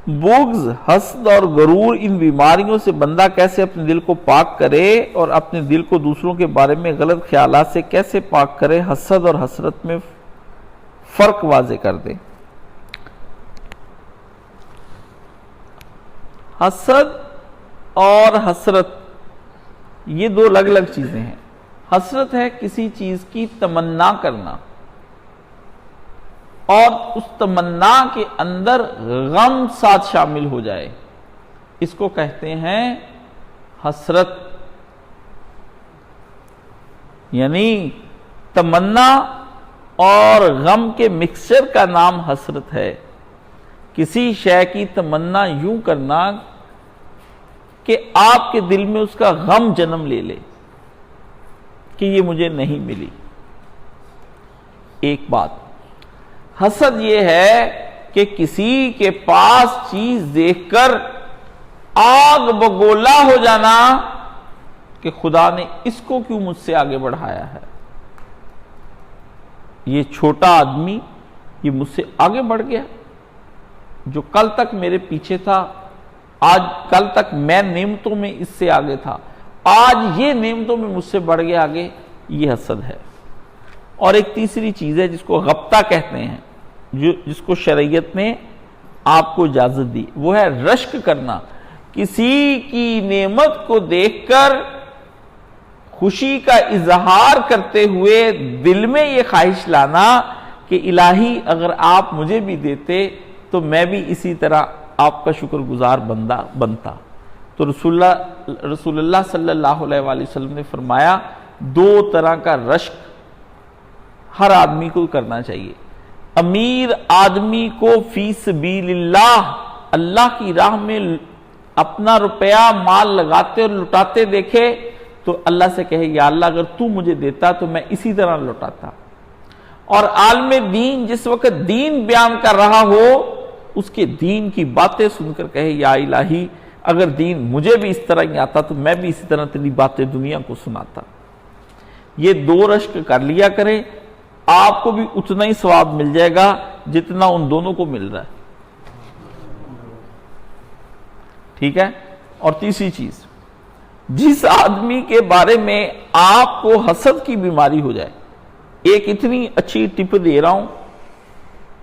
بغض، حسد اور غرور، ان بیماریوں سے بندہ کیسے اپنے دل کو پاک کرے اور اپنے دل کو دوسروں کے بارے میں غلط خیالات سے کیسے پاک کرے، حسد اور حسرت میں فرق واضح کر دے۔ حسد اور حسرت یہ دو الگ الگ چیزیں ہیں۔ حسرت ہے کسی چیز کی تمنا کرنا اور اس تمنا کے اندر غم ساتھ شامل ہو جائے، اس کو کہتے ہیں حسرت۔ یعنی تمنا اور غم کے مکسچر کا نام حسرت ہے۔ کسی شے کی تمنا یوں کرنا کہ آپ کے دل میں اس کا غم جنم لے لے کہ یہ مجھے نہیں ملی۔ ایک بات حسد یہ ہے کہ کسی کے پاس چیز دیکھ کر آگ بگولا ہو جانا کہ خدا نے اس کو کیوں مجھ سے آگے بڑھایا ہے، یہ چھوٹا آدمی یہ مجھ سے آگے بڑھ گیا، جو کل تک میرے پیچھے تھا، آج کل تک میں نعمتوں میں اس سے آگے تھا، آج یہ نعمتوں میں مجھ سے بڑھ گیا آگے، یہ حسد ہے۔ اور ایک تیسری چیز ہے جس کو غبطہ کہتے ہیں، جس کو شریعت نے آپ کو اجازت دی، وہ ہے رشک کرنا۔ کسی کی نعمت کو دیکھ کر خوشی کا اظہار کرتے ہوئے دل میں یہ خواہش لانا کہ الہی اگر آپ مجھے بھی دیتے تو میں بھی اسی طرح آپ کا شکر گزار بندہ بنتا۔ تو رسول اللہ صلی اللہ علیہ وآلہ وسلم نے فرمایا دو طرح کا رشک ہر آدمی کو کرنا چاہیے۔ امیر آدمی کو فی سبیل اللہ، اللہ کی راہ میں اپنا روپیہ مال لگاتے اور لٹاتے دیکھے تو اللہ سے کہے یا اللہ اگر تو مجھے دیتا تو میں اسی طرح لٹاتا۔ اور عالم دین جس وقت دین بیان کر رہا ہو اس کے دین کی باتیں سن کر کہے یا الہی اگر دین مجھے بھی اس طرح ہی آتا تو میں بھی اسی طرح تیری باتیں دنیا کو سناتا۔ یہ دو رشک کر لیا کرے، آپ کو بھی اتنا ہی ثواب مل جائے گا جتنا ان دونوں کو مل رہا ہے۔ ٹھیک ہے؟ اور تیسری چیز، جس آدمی کے بارے میں آپ کو حسد کی بیماری ہو جائے، ایک اتنی اچھی ٹپ دے رہا ہوں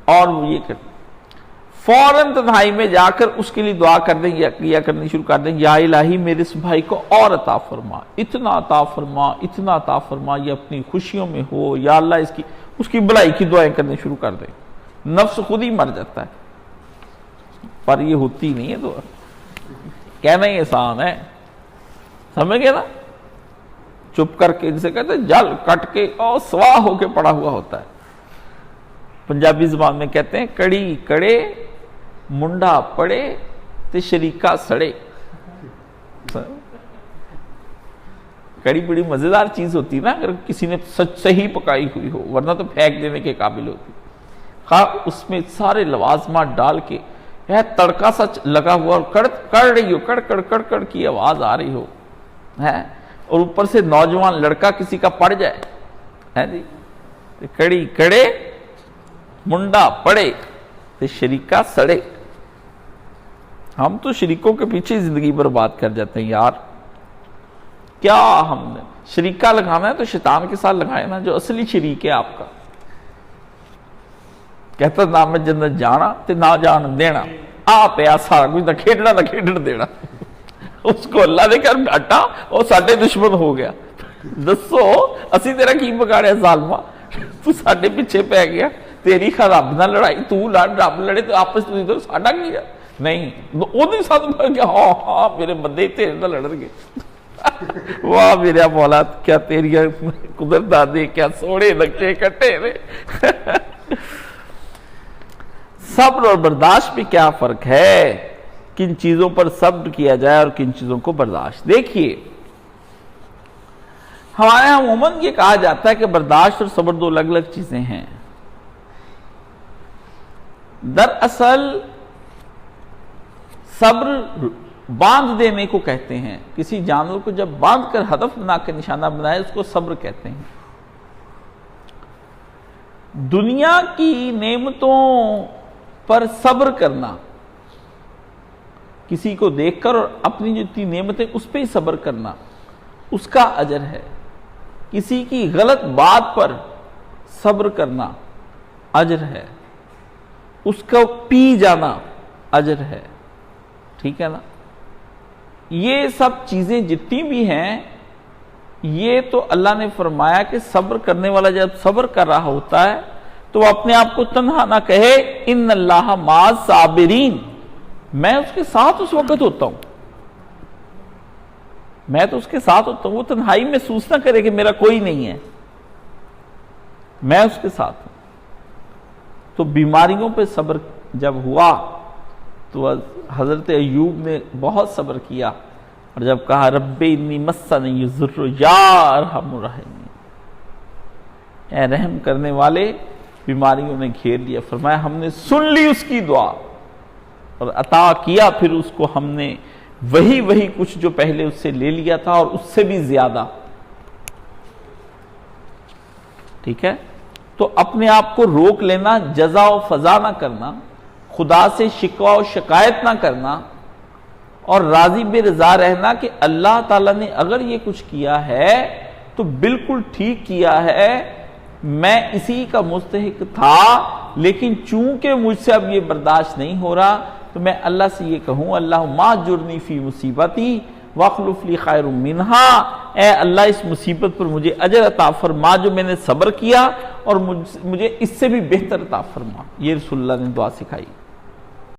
اور وہ یہ کریں، فوراً تنہائی میں جا کر اس کے لیے دعا کر دیں یا کیا کرنی شروع کر دیں، یا الہی میرے اس بھائی کو اور عطا فرما، اتنا عطا فرما، اتنا عطا فرما، یہ اپنی خوشیوں میں ہو، یا اللہ اس کی بھلائی کی دعائیں کرنی شروع کر دیں۔ نفس خود ہی مر جاتا ہے، پر یہ ہوتی نہیں ہے دعا، کہنا ہی آسان ہے، سمجھ گئے نا؟ چپ کر کے جسے کہتے ہیں جل کٹ کے اور سواہ ہو کے پڑا ہوا ہوتا ہے۔ پنجابی زبان میں کہتے ہیں کڑی کڑے منڈا پڑے تے شریکہ سڑے۔ کڑی بڑی مزیدار چیز ہوتی ہے نا اگر کسی نے سچ صحیح پکائی ہوئی ہو، ورنہ تو پھینک دینے کے قابل ہوتی، خواہ اس میں سارے لوازمات ڈال کے تڑکا سا لگا ہوا اور کڑ رہی ہو، کڑ کی آواز آ رہی ہو، اور اوپر سے نوجوان لڑکا کسی کا پڑ جائے، ہے جی، کڑی کڑے منڈا پڑے تے شریکہ سڑے۔ ہم تو شریکوں کے پیچھے زندگی برباد کر جاتے ہیں یار۔ کیا ہم نے شریکہ لگانا ہے تو شیطان کے ساتھ لگائے نا، جو اصلی شریک ہے آپ کا۔ کہتا نہ میں جنت جانا تے نہ جان دینا، آپ ہے سارا کچھ، نہ کھیڈنا نہ کھیڈن دینا۔ اس کو اللہ نے کر ڈانٹا اور ساڈے دشمن ہو گیا۔ دسو اسی تیرا کی بگاڑیا ظالما، تو ساڈے پیچھے پہ گیا، تیری رب نہ لڑائی، تو لڑ رب لڑے تو آپس میں ساڈا کی ہے نہیں، وہ نہیں ساتھ بھر گیا، ہاں میرے بندے تیرے نہ لڑ گے۔ واہ میرا مولا، کیا تیری قدرت دے، کیا سوڑے نقشے کٹے نے۔ صبر اور برداشت میں کیا فرق ہے، کن چیزوں پر صبر کیا جائے اور کن چیزوں کو برداشت۔ دیکھیے ہمارے یہاں عموماً یہ کہا جاتا ہے کہ برداشت اور صبر دو الگ الگ چیزیں ہیں۔ دراصل صبر باندھ دینے کو کہتے ہیں، کسی جانور کو جب باندھ کر ہدف بنا کے نشانہ بنائے اس کو صبر کہتے ہیں۔ دنیا کی نعمتوں پر صبر کرنا کسی کو دیکھ کر اور اپنی جو اتنی نعمتیں اس پہ ہی صبر کرنا، اس کا اجر ہے۔ کسی کی غلط بات پر صبر کرنا اجر ہے، اس کو پی جانا اجر ہے، ٹھیک ہے نا؟ یہ سب چیزیں جتنی بھی ہیں، یہ تو اللہ نے فرمایا کہ صبر کرنے والا جب صبر کر رہا ہوتا ہے تو وہ اپنے آپ کو تنہا نہ کہے، ان اللہ مع الصابرین، میں اس کے ساتھ اس وقت ہوتا ہوں، میں تو اس کے ساتھ ہوتا ہوں۔ وہ تنہائی محسوس نہ کرے کہ میرا کوئی نہیں ہے، میں اس کے ساتھ ہوں۔ تو بیماریوں پہ صبر جب ہوا تو حضرت ایوب نے بہت صبر کیا، اور جب کہا رب انی مسنی الضر یا ارحم الراحمین، اے رحم کرنے والے، بیماریوں نے گھیر لیا، فرمایا ہم نے سن لی اس کی دعا اور عطا کیا، پھر اس کو ہم نے وہی کچھ جو پہلے اس سے لے لیا تھا اور اس سے بھی زیادہ، ٹھیک ہے؟ تو اپنے آپ کو روک لینا، جزا و فضا نہ کرنا، خدا سے شکوہ و شکایت نہ کرنا، اور راضی بے رضا رہنا کہ اللہ تعالیٰ نے اگر یہ کچھ کیا ہے تو بالکل ٹھیک کیا ہے، میں اسی کا مستحق تھا، لیکن چونکہ مجھ سے اب یہ برداشت نہیں ہو رہا تو میں اللہ سے یہ کہوں اللہم اجرنی فی مصیبتی واخلف لی خیر منہا، اے اللہ اس مصیبت پر مجھے اجر عطا فرما جو میں نے صبر کیا، اور مجھے اس سے بھی بہتر عطا فرما۔ یہ رسول اللہ نے دعا سکھائی۔